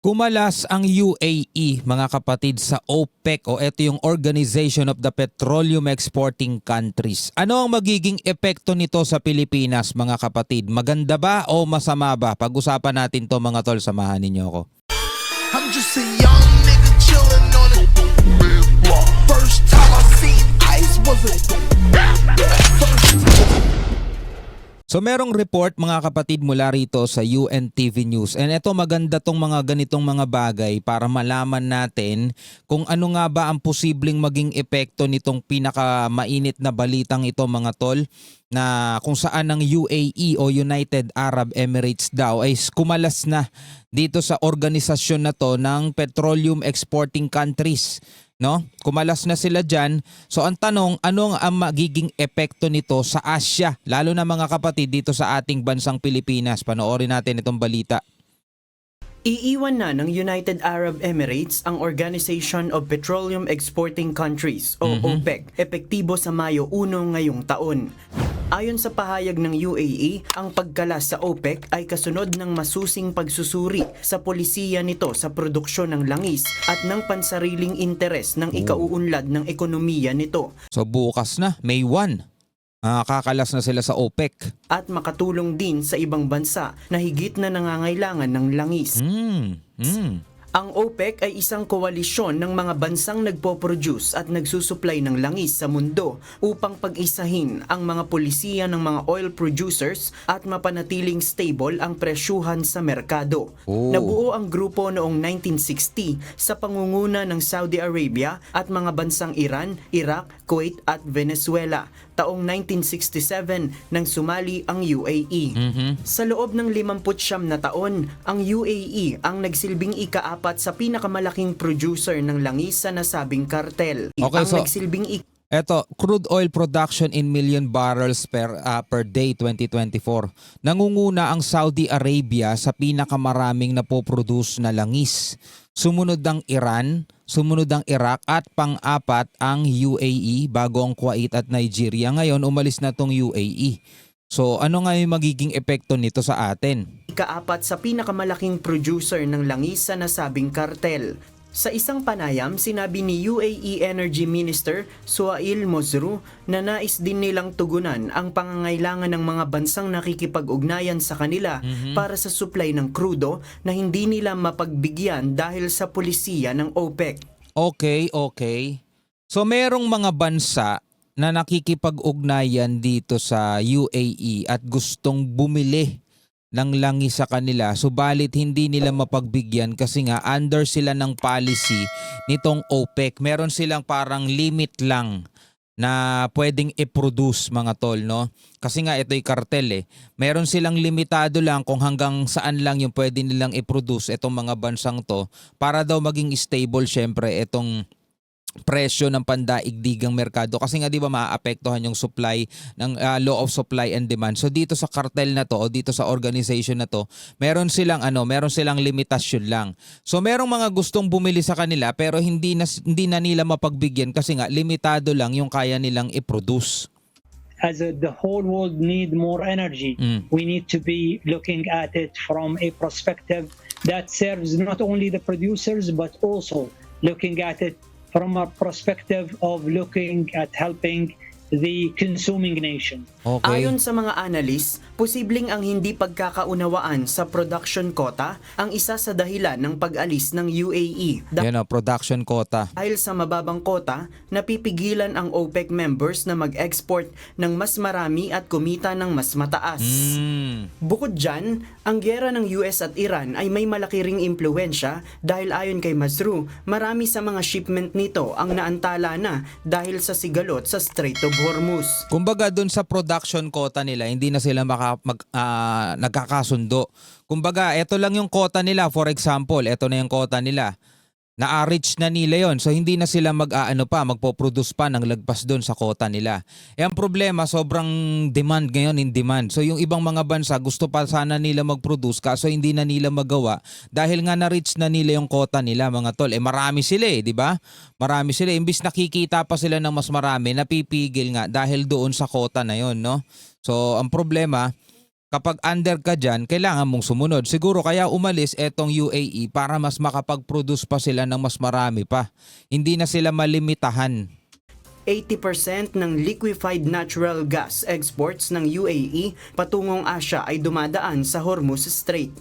Kumalas ang UAE, mga kapatid, sa OPEC o ito yung Organization of the Petroleum Exporting Countries. Ano ang magiging epekto nito sa Pilipinas, mga kapatid? Maganda ba o masama ba? Pag-usapan natin to, mga tol, samahan ninyo ako. I'm just a young nigga chillin' on it. First time I seen ice was a So merong report, mga kapatid, mula rito sa UNTV News. And ito, maganda tong mga ganitong mga bagay para malaman natin kung ano nga ba ang posibleng maging epekto nitong pinakamainit na balitang ito, mga tol, na kung saan ang UAE o United Arab Emirates daw ay kumalas na dito sa organisasyon na to ng petroleum exporting countries. No? Kumalas na sila dyan. So ang tanong, ano ang magiging epekto nito sa Asia? Lalo na, mga kapatid, dito sa ating bansang Pilipinas. Panoorin natin itong balita. Iiwan na ng United Arab Emirates ang Organization of Petroleum Exporting Countries o OPEC, epektibo sa Mayo 1 ngayong taon. Ayon sa pahayag ng UAE, ang pagkalas sa OPEC ay kasunod ng masusing pagsusuri sa polisiya nito sa produksyon ng langis at ng pansariling interes ng ikauunlad ng ekonomiya nito. So bukas na, May 1. Kakalas na sila sa OPEC. At makatulong din sa ibang bansa na higit na nangangailangan ng langis. Ang OPEC ay isang koalisyon ng mga bansang nagpo-produce at nagsusupply ng langis sa mundo upang pag-isahin ang mga polisiya ng mga oil producers at mapanatiling stable ang presyuhan sa merkado. Nabuo ang grupo noong 1960 sa pangunguna ng Saudi Arabia at mga bansang Iran, Iraq, Kuwait at Venezuela. Taong 1967 nang sumali ang UAE. Sa loob ng 59 na taon, ang UAE ang nagsilbing ika-4 sa pinakamalaking producer ng langis sa nasabing kartel. Okay, ang so nagsilbing eto, crude oil production in million barrels per day 2024. Nangunguna ang Saudi Arabia sa pinakamaraming napoproduce na langis. Sumunod ang Iran, sumunod ang Iraq at pang-apat ang UAE bago ang Kuwait at Nigeria. Ngayon, umalis na tong UAE. So ano nga yung magiging epekto nito sa atin? ika-4 sa pinakamalaking producer ng langis sa nasabing kartel. Sa isang panayam, sinabi ni UAE Energy Minister Suhail Mosru na nais din nilang tugunan ang pangangailangan ng mga bansang nakikipag-ugnayan sa kanila para sa supply ng krudo na hindi nila mapagbigyan dahil sa polisiya ng OPEC. Okay. So merong mga bansa na nakikipag-ugnayan dito sa UAE at gustong bumili ng langis sa kanila, subalit hindi nila mapagbigyan kasi nga under sila ng policy nitong OPEC. Meron silang parang limit lang na pwedeng i-produce, mga tol, no? Kasi nga ito'y kartel eh. Meron silang limitado lang kung hanggang saan lang yung pwede nilang i-produce itong mga bansang to para daw maging stable syempre itong presyo ng pandaigdigang merkado, kasi nga 'di ba maaapektuhan yung supply ng law of supply and demand. So dito sa cartel na to o dito sa organization na to, meron silang limitasyon lang. So merong mga gustong bumili sa kanila pero hindi na nila mapagbigyan kasi nga limitado lang yung kaya nilang i-produce. The whole world need more energy, we need to be looking at it from a perspective that serves not only the producers but also looking at it from a perspective of looking at helping the consuming nation. Okay. Ayon sa mga analyst, posibleng ang hindi pagkakaunawaan sa production quota ang isa sa dahilan ng pag-alis ng UAE. Yan o, production quota. Dahil sa mababang quota, napipigilan ang OPEC members na mag-export ng mas marami at kumita ng mas mataas. Bukod dyan, ang giyera ng US at Iran ay may malaki ring impluwensya dahil ayon kay Masru, marami sa mga shipment nito ang naantala na dahil sa sigalot sa Strait of Hormuz. Kumbaga doon sa production quota nila, hindi na sila nagkakasundo. Kumbaga, ito lang yung quota nila. For example, ito na yung quota nila. Na-reach na nila yon. So hindi na sila magpo-produce pa ng lagpas doon sa quota nila. Ang problema, sobrang demand ngayon, in demand. So yung ibang mga bansa, gusto pa sana nila mag-produce kaso hindi na nila magawa dahil nga na-reach na nila yung quota nila, mga tol. Marami sila di ba? Marami sila. Imbis nakikita pa sila ng mas marami, napipigil nga dahil doon sa quota na yon, no? So ang problema, kapag under ka dyan, kailangan mong sumunod. Siguro kaya umalis etong UAE para mas makapag-produce pa sila ng mas marami pa. Hindi na sila malimitahan. 80% ng liquefied natural gas exports ng UAE patungong Asya ay dumadaan sa Hormuz Strait.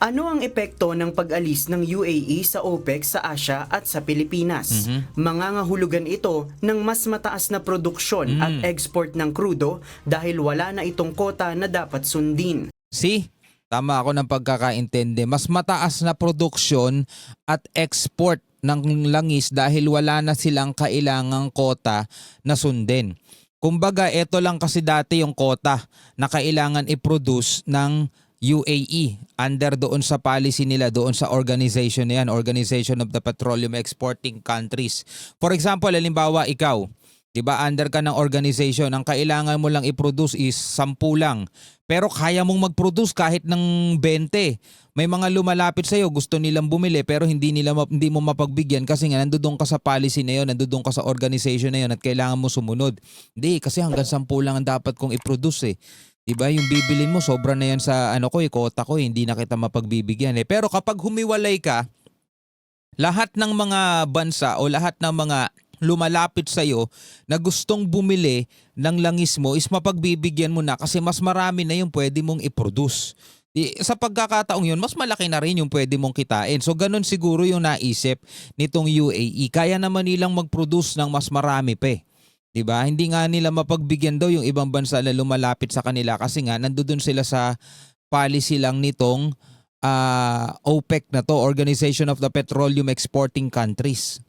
Ano ang epekto ng pag-alis ng UAE sa OPEC sa Asya at sa Pilipinas? Mangangahulugan ito ng mas mataas na produksyon at export ng krudo dahil wala na itong kota na dapat sundin. See? Tama ako ng pagkakaintindi. Mas mataas na produksyon at export ng langis dahil wala na silang kailangang kota na sundin. Kumbaga, ito lang kasi dati yung kota na kailangan i-produce ng UAE under doon sa policy nila, doon sa organization na yan, Organization of the Petroleum Exporting Countries. For example, halimbawa ikaw, diba, under ka ng organization, ang kailangan mo lang i-produce is 10 lang. Pero kaya mong mag-produce kahit ng 20. May mga lumalapit sa'yo, gusto nilang bumili pero hindi mo mapagbigyan kasi nga nandoon ka sa policy na yun, nandoon ka sa organization na yun at kailangan mo sumunod. Hindi, kasi hanggang 10 lang ang dapat kong i-produce eh. Diba, yung bibilin mo, sobra na yan sa kota ko, hindi na kita mapagbibigyan eh. Pero kapag humiwalay ka, lahat ng mga bansa o lahat ng mga lumalapit sa'yo na gustong bumili ng langis mo is mapagbibigyan mo na kasi mas marami na yung pwede mong i-produce. Sa pagkakataong yun, mas malaki na rin yung pwede mong kitain. So ganun siguro yung naisip nitong UAE. Kaya naman nilang mag-produce ng mas marami pa eh. Diba? Hindi nga nila mapagbigyan daw yung ibang bansa na lumalapit sa kanila kasi nga nandoon sila sa policy lang nitong OPEC na to, Organization of the Petroleum Exporting Countries.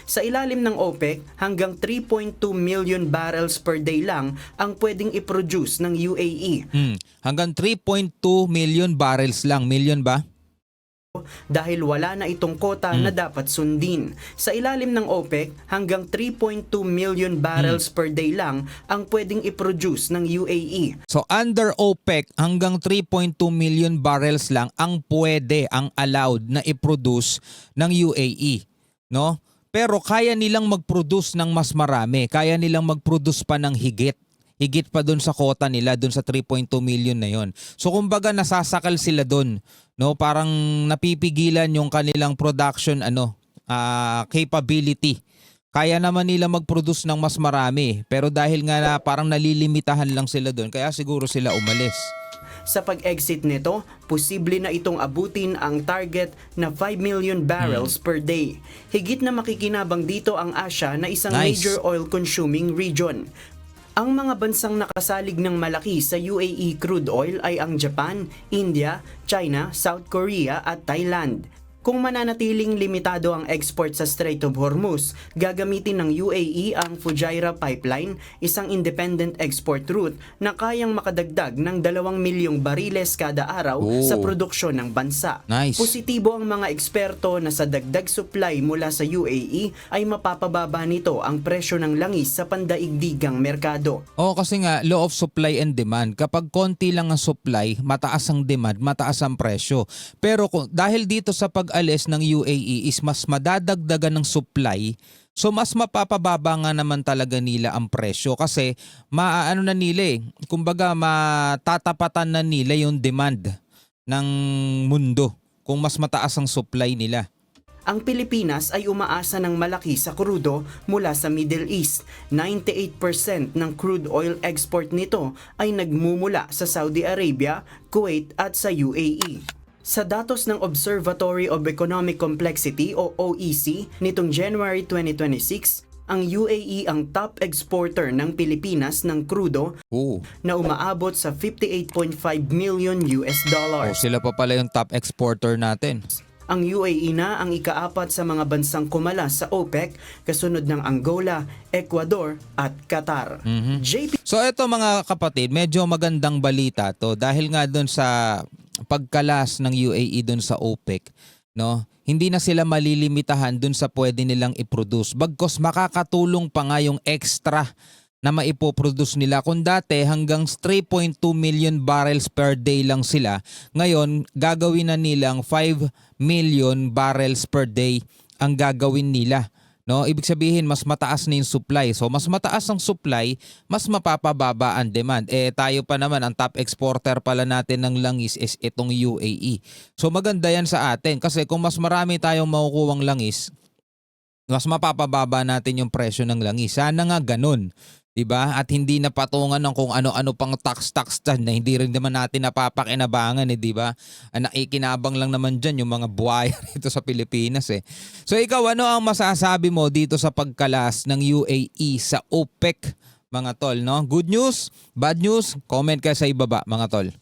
Sa ilalim ng OPEC, hanggang 3.2 million barrels per day lang ang pwedeng i-produce ng UAE. Hanggang 3.2 million barrels lang. Million ba? Dahil wala na itong kota na dapat sundin. Sa ilalim ng OPEC, hanggang 3.2 million barrels per day lang ang pwedeng i-produce ng UAE. So under OPEC, hanggang 3.2 million barrels lang ang pwede, ang allowed na i-produce ng UAE. No? Pero kaya nilang mag-produce ng mas marami. Kaya nilang mag-produce pa ng higit. Higit pa doon sa quota nila, doon sa 3.2 million na yon. So kumbaga nasasakal sila doon. No? Parang napipigilan yung kanilang production capability. Kaya naman nila mag-produce ng mas marami. Pero dahil nga parang nalilimitahan lang sila doon, kaya siguro sila umalis. Sa pag-exit nito, posible na itong abutin ang target na 5 million barrels per day. Higit na makikinabang dito ang Asya na isang major oil-consuming region. Ang mga bansang nakasalig ng malaki sa UAE crude oil ay ang Japan, India, China, South Korea at Thailand. Kung mananatiling limitado ang export sa Strait of Hormuz, gagamitin ng UAE ang Fujairah Pipeline, isang independent export route na kayang makadagdag ng 2 milyong bariles kada araw sa produksyon ng bansa. Nice. Positibo ang mga eksperto na sa dagdag supply mula sa UAE ay mapapababa nito ang presyo ng langis sa pandaigdigang merkado. Kasi nga, law of supply and demand. Kapag konti lang ang supply, mataas ang demand, mataas ang presyo. Pero dahil dito sa pag-alis ng UAE is mas madadagdagan ng supply, so mas mapapababa nga naman talaga nila ang presyo kasi kumbaga matatapatan na nila yung demand ng mundo kung mas mataas ang supply nila. Ang Pilipinas ay umaasa ng malaki sa krudo mula sa Middle East. 98% ng crude oil export nito ay nagmumula sa Saudi Arabia, Kuwait at sa UAE. Sa datos ng Observatory of Economic Complexity o OEC nitong January 2026, ang UAE ang top exporter ng Pilipinas ng krudo na umaabot sa 58.5 million US dollars. Sila pa pala yung top exporter natin. Ang UAE na ang ika-4 sa mga bansang kumalas sa OPEC, kasunod ng Angola, Ecuador at Qatar. JP. So eto mga kapatid, medyo magandang balita to dahil nga doon sa pagkalas ng UAE doon sa OPEC, no? Hindi na sila malilimitahan doon sa pwede nilang i-produce. Bagkos makakatulong pa nga yung extra na maipoproduce nila. Kung dati hanggang 3.2 million barrels per day lang sila, ngayon gagawin na nilang 5 million barrels per day ang gagawin nila. No, ibig sabihin mas mataas na yung supply. So mas mataas ang supply, mas mapapababa ang demand. Tayo pa naman ang top exporter pala natin ng langis is itong UAE. So maganda yan sa atin kasi kung mas marami tayong makukuhang langis, mas mapapababa natin yung presyo ng langis. Sana nga ganun. 'Di ba? At hindi na patungan ng kung ano-ano pang tax dyan na hindi rin naman natin napapakinabangan, 'di ba? Ang nakikinabang lang naman diyan yung mga buhaya rito sa Pilipinas eh. So ikaw, ano ang masasabi mo dito sa pagkalas ng UAE sa OPEC, mga tol, no? Good news, bad news, comment ka sa ibaba, mga tol.